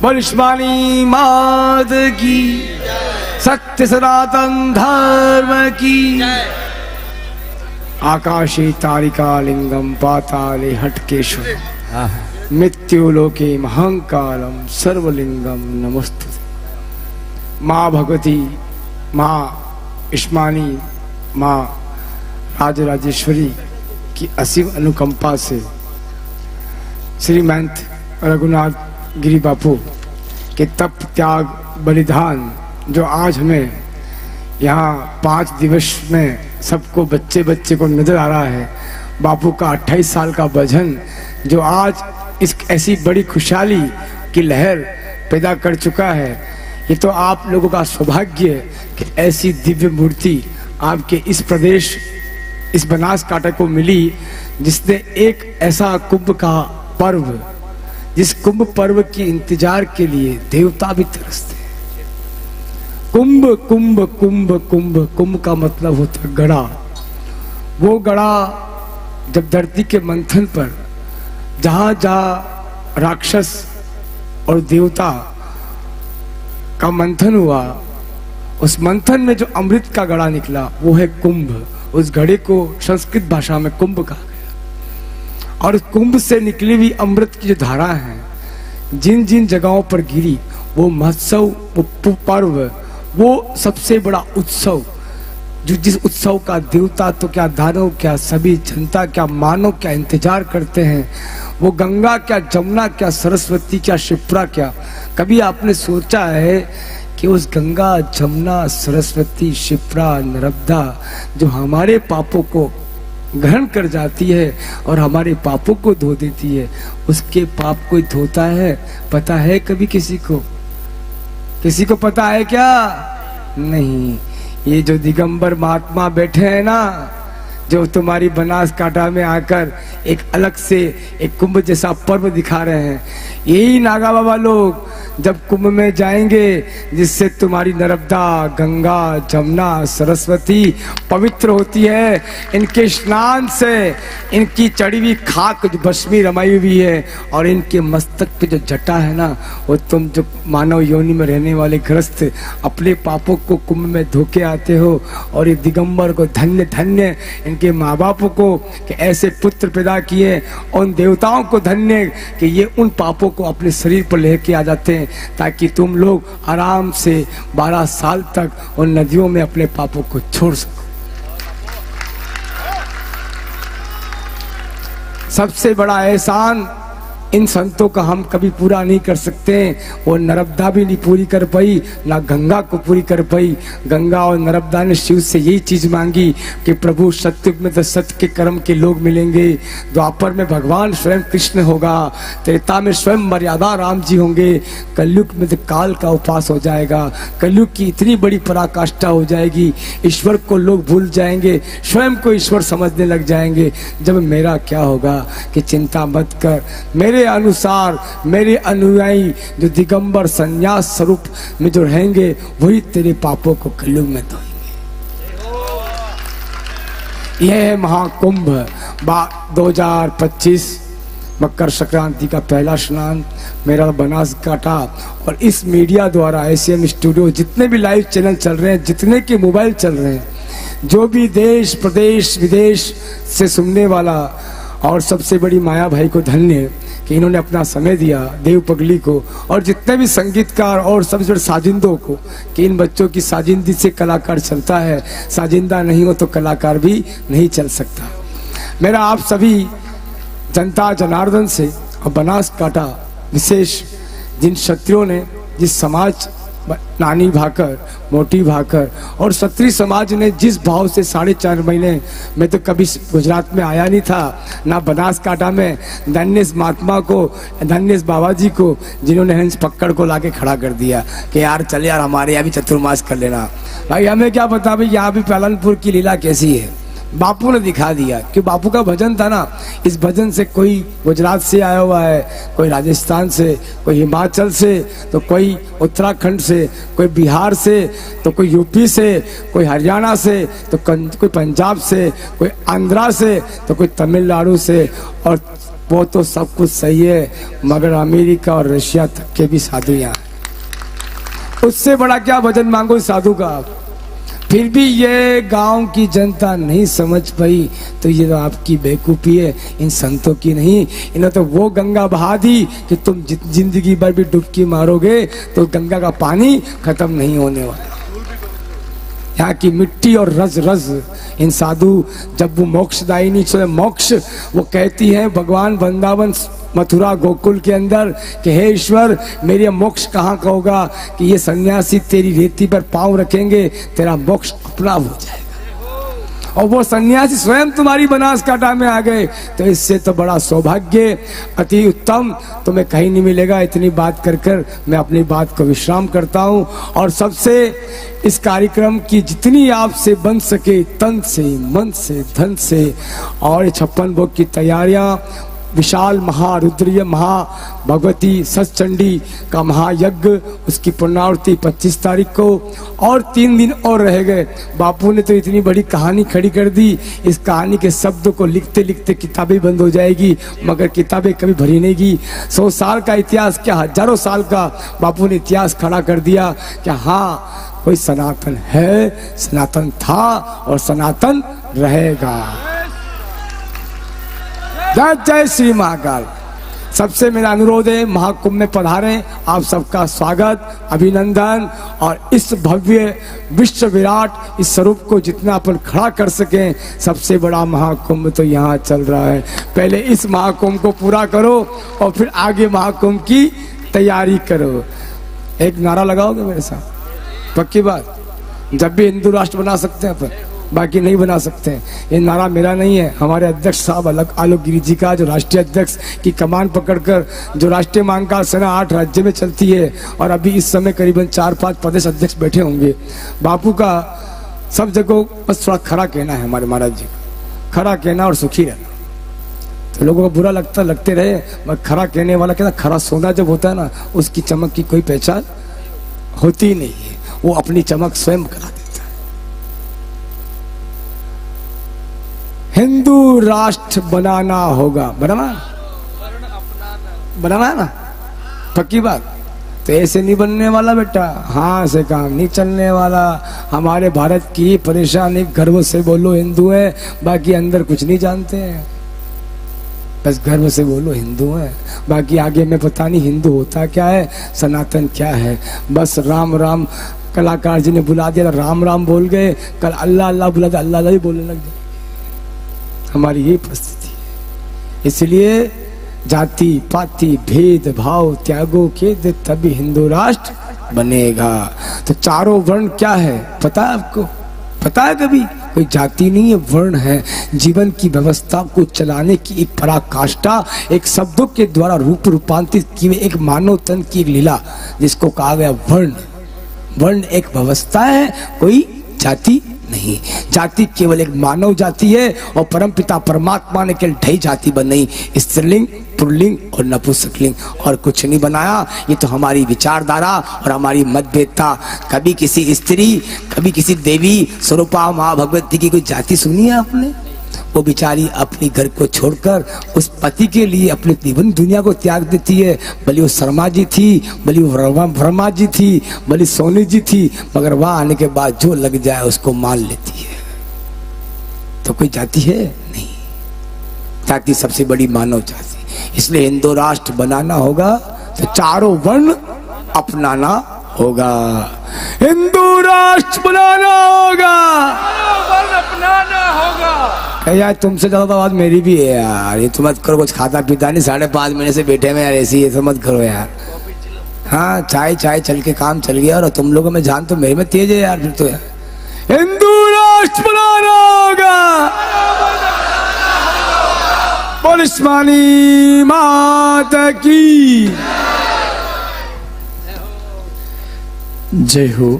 वरिष्मानी मात की, सत्य सनातन धर्म की। आकाशे तारिका लिंगम पाताले हटकेश्वर मृत्युलोके महंकालम सर्वलिंगम नमस्तुते। माँ भगवती, माँ इस्मानी, माँ राजराजेश्वरी की असीम अनुकंपा से श्री महंत रघुनाथ गिरी बापू के तप त्याग बलिदान जो आज हमें यहाँ 5 दिवस में सबको बच्चे बच्चे को नजर आ रहा है। बापू का 28 साल का भजन जो आज इस ऐसी बड़ी खुशहाली की लहर पैदा कर चुका है, ये तो आप लोगों का सौभाग्य है कि ऐसी दिव्य मूर्ति आपके इस प्रदेश, इस बनासकांठा को मिली, जिसने एक ऐसा कुंभ का पर्व, जिस कुंभ पर्व की इंतजार के लिए देवता भी तरसते हैं। कुंभ कुंभ कुंभ कुंभ कुंभ का मतलब होता है गड़ा। वो गड़ा जब धरती के मंथन पर जहां जहां राक्षस और देवता का मंथन हुआ, उस मंथन में जो अमृत का गड़ा निकला वो है कुंभ। उस घड़े को संस्कृत भाषा में कुंभ कहा गया। और उस कुंभ से निकली हुई अमृत की जो धारा है, जिन जिन जगहों पर गिरी, वो महोत्सव, वो पर्व, वो सबसे बड़ा उत्सव, जो जिस उत्सव का देवता तो क्या, दानव क्या, सभी जनता क्या, मानव क्या इंतजार करते हैं। वो गंगा क्या, जमुना क्या, सरस्वती क्या, शिप्रा क्या। कभी आपने सोचा है कि उस गंगा, जमुना, सरस्वती, शिप्रा, नर्मदा जो हमारे पापों को ग्रहण कर जाती है और हमारे पापों को धो देती है, उसके पाप कोई धोता है? पता है कभी किसी को? किसी को पता है क्या? नहीं। ये जो दिगंबर महात्मा बैठे हैं ना, जो तुम्हारी बनासकांठा में आकर एक अलग से एक कुंभ जैसा पर्व दिखा रहे हैं, यही नागा बाबा लोग जब कुंभ में जाएंगे, जिससे तुम्हारी नर्मदा, गंगा, जमुना, सरस्वती पवित्र होती है, इनके स्नान से इनकी चढ़ी हुई खाक जो भस्मी रमाई हुई है और इनके मस्तक पे जो जटा है ना, वो तुम जो मानव योनि में रहने वाले ग्रस्त अपने पापों को कुंभ में धोके आते हो। और ये दिगंबर को धन्य धन्य इनके माँ बापों को कि ऐसे पुत्र पैदा किए, उन देवताओं को धन्य कि ये उन पापों को अपने शरीर पर लेके आ जाते हैं, ताकि तुम लोग आराम से 12 साल तक उन नदियों में अपने पापों को छोड़ सको। सबसे बड़ा एहसान इन संतों का हम कभी पूरा नहीं कर सकते। वो नर्मदा भी नहीं पूरी कर पाई, ना गंगा को पूरी कर पाई। गंगा और नर्मदा ने शिव से यही चीज मांगी कि प्रभु सत्युग में तो सत्य के कर्म के लोग मिलेंगे, द्वापर में भगवान स्वयं कृष्ण होगा, त्रेता में स्वयं मर्यादा राम जी होंगे, कलयुग में तो काल का उपास हो जाएगा, कलयुग की इतनी बड़ी पराकाष्ठा हो जाएगी, ईश्वर को लोग भूल जाएंगे, स्वयं को ईश्वर समझने लग जाएंगे। जब मेरा क्या होगा कि चिंता मत कर, मेरे अनुसार मेरे अनुयायी जो दिगंबर संन्यास स्वरूप में जो रहेंगे, वही तेरे पापों को कलयुग में धोएंगे। यह है महाकुंभ 2025, मकर संक्रांति का पहला स्नान मेरा बनासकांठा। और इस मीडिया द्वारा एसीएम स्टूडियो, जितने भी लाइव चैनल चल रहे हैं, जितने के मोबाइल चल रहे हैं, जो भी देश प्रदेश विदेश से सुनने वाला, और सबसे बड़ी माया भाई को धन्य कि इन्होंने अपना समय दिया, देव पगली को, और जितने भी संगीतकार और सबसे बड़े साजिंदों को, कि इन बच्चों की साजिंदी से कलाकार चलता है, साजिंदा नहीं हो तो कलाकार भी नहीं चल सकता। मेरा आप सभी जनता जनार्दन से और बनासकांठा विशेष जिन क्षत्रियों ने, जिस समाज, नानी भाकर, मोटी भाकर और क्षत्रिय समाज ने जिस भाव से 4.5 महीने में तो कभी गुजरात में आया नहीं था, ना बनासकांठा में, धन्य महात्मा को, धन्य बाबा जी को, जिन्होंने हंस पकड़ को लाके खड़ा कर दिया कि यार चल यार हमारे यहाँ भी चतुर्मास कर लेना। भाई हमें क्या पता भाई यहाँ भी पालनपुर की लीला कैसी है, बापू ने दिखा दिया। कि बापू का भजन था ना, इस भजन से कोई गुजरात से आया हुआ है, कोई राजस्थान से, कोई हिमाचल से, तो कोई उत्तराखंड से, कोई बिहार से, तो कोई यूपी से, कोई हरियाणा से, तो कोई पंजाब से, कोई आंध्रा से, तो कोई तमिलनाडु से, और वो तो सब कुछ सही है, मगर अमेरिका और रशिया तक के भी साधु यहाँ हैं। उससे बड़ा क्या भजन मांगो साधु का आप। फिर भी ये गांव की जनता नहीं समझ पाई, तो ये तो आपकी बेवकूफ़ी है, इन संतों की नहीं। इन्होंने तो वो गंगा बहा दी कि तुम जिंदगी भर भी डुबकी मारोगे तो गंगा का पानी खत्म नहीं होने वाला। यहाँ की मिट्टी और रज रज इन साधु, जब वो मोक्षदायी नहीं मोक्ष, वो कहती है भगवान वृंदावन मथुरा गोकुल के अंदर कि हे ईश्वर मेरे मोक्ष कहाँ का होगा, कि ये सन्यासी तेरी रेती पर पांव रखेंगे तेरा मोक्ष अपना हो जाएगा। और वो सन्यासी स्वयं तुम्हारी बनासकांठा में आ गए, तो इससे तो बड़ा सौभाग्य, अति उत्तम तुम्हें कहीं नहीं मिलेगा। इतनी बात कर कर मैं अपनी बात को विश्राम करता हूँ, और सबसे इस कार्यक्रम की जितनी आपसे बन सके तन से मन से धन से, और 56 भोग की तैयारियां, विशाल महारुद्रीय महा भगवती सचंडी का महायज्ञ, उसकी पूर्णावृत्ति 25 तारीख को, और 3 दिन और रह गए। बापू ने तो इतनी बड़ी कहानी खड़ी कर दी, इस कहानी के शब्द को लिखते लिखते किताबें बंद हो जाएगी, मगर किताबें कभी भरी नहीं की। 100 साल का इतिहास क्या, हजारों साल का बापू ने इतिहास खड़ा कर दिया कि हाँ कोई सनातन है, सनातन था और सनातन रहेगा। जय जय श्री महाकाल। सबसे मेरा अनुरोध है महाकुंभ में पधारें, आप सबका स्वागत अभिनंदन, और इस भव्य विश्व विराट इस स्वरूप को जितना अपन खड़ा कर सकें, सबसे बड़ा महाकुंभ तो यहाँ चल रहा है। पहले इस महाकुंभ को पूरा करो और फिर आगे महाकुंभ की तैयारी करो। एक नारा लगाओगे मेरे साथ? पक्की बात। जब भी हिंदू राष्ट्र बना सकते हैं अपन, बाकी नहीं बना सकते हैं। ये नारा मेरा नहीं है, हमारे अध्यक्ष साहब आलोक गिरी जी का, जो राष्ट्रीय अध्यक्ष की कमान पकड़कर जो राष्ट्रीय मांग का सेना 8 राज्य में चलती है, और अभी इस समय करीबन 4-5 प्रदेश अध्यक्ष बैठे होंगे। बापू का सब जगह बस थोड़ा खरा कहना है हमारे महाराज जी, खरा कहना और सुखी रहना। तो लोगों को बुरा लगते रहे, मगर खरा कहने वाला कहना, खरा सोना जब होता है ना, उसकी चमक की कोई पहचान होती नहीं है, वो अपनी चमक स्वयं करा देता है। हिंदू राष्ट्र बनाना होगा, बनाना ना, पक्की बात। तो ऐसे नहीं बनने वाला बेटा, हाँ से काम नहीं चलने वाला। हमारे भारत की परेशानी, गर्व से बोलो हिंदू है, बाकी अंदर कुछ नहीं जानते हैं। बस गर्व से बोलो हिंदू है, बाकी आगे में पता नहीं हिंदू होता क्या है, सनातन क्या है। बस राम राम, कलाकार जी ने बुला दिया, राम राम बोल गए, कल अल्लाह अल्लाह बुला दिया, अल्लाह अल्लाह ही बोलने लग गए। हमारी ये परिस्थिति है। इसलिए जाति पाति भेद भाव त्यागों के दे, तभी हिंदू राष्ट्र बनेगा। तो चारों वर्ण क्या है पता है आपको? पता है कभी? कोई जाति नहीं है, वर्ण है। जीवन की व्यवस्था को चलाने की एक पराकाष्ठा, एक शब्दों के द्वारा रूपांतरित की हुई एक मानव तन की एक लीला, जिसको कहा गया वर्ण। वर्ण एक व्यवस्था है, कोई जाति नहीं। जाति केवल एक मानव जाति है, और परमपिता परमात्मा ने केवल ढाई जाति बनाई, स्त्रीलिंग पुल्लिंग और नपुंसकलिंग, और कुछ नहीं बनाया। ये तो हमारी विचारधारा और हमारी मतभेदता। कभी किसी स्त्री, कभी किसी देवी स्वरूपा माँ भगवती की कोई जाति सुनी है आपने? वो बेचारी अपने घर को छोड़कर उस पति के लिए अपनी जीवन दुनिया को त्याग देती है। भले वो शर्मा जी थी, भले वो वर्मा जी थी, भले सोनी जी थी, मगर वहां आने के बाद जो लग जाए उसको मान लेती है। तो कोई जाति है नहीं, जाति सबसे बड़ी मानव जाति। इसलिए हिंदू राष्ट्र बनाना होगा तो चारों वर्ण अपनाना होगा। हिंदू राष्ट्र बनाना होगा, अपनाना होगा। यार तुमसे ज्यादा आवाज मेरी भी है यार, ये तो मत करो। कुछ खाता पीता नहीं, 5.5 महीने से बैठे में यार, ऐसी ये तो मत करो यार। हाँ चाय चल के काम चल गया, और तुम लोगों में जान तो मेरे में तेज है यार। फिर तो यार हिंदू राष्ट्र बनाना होगा। पुलिसमानी माता की जय हो।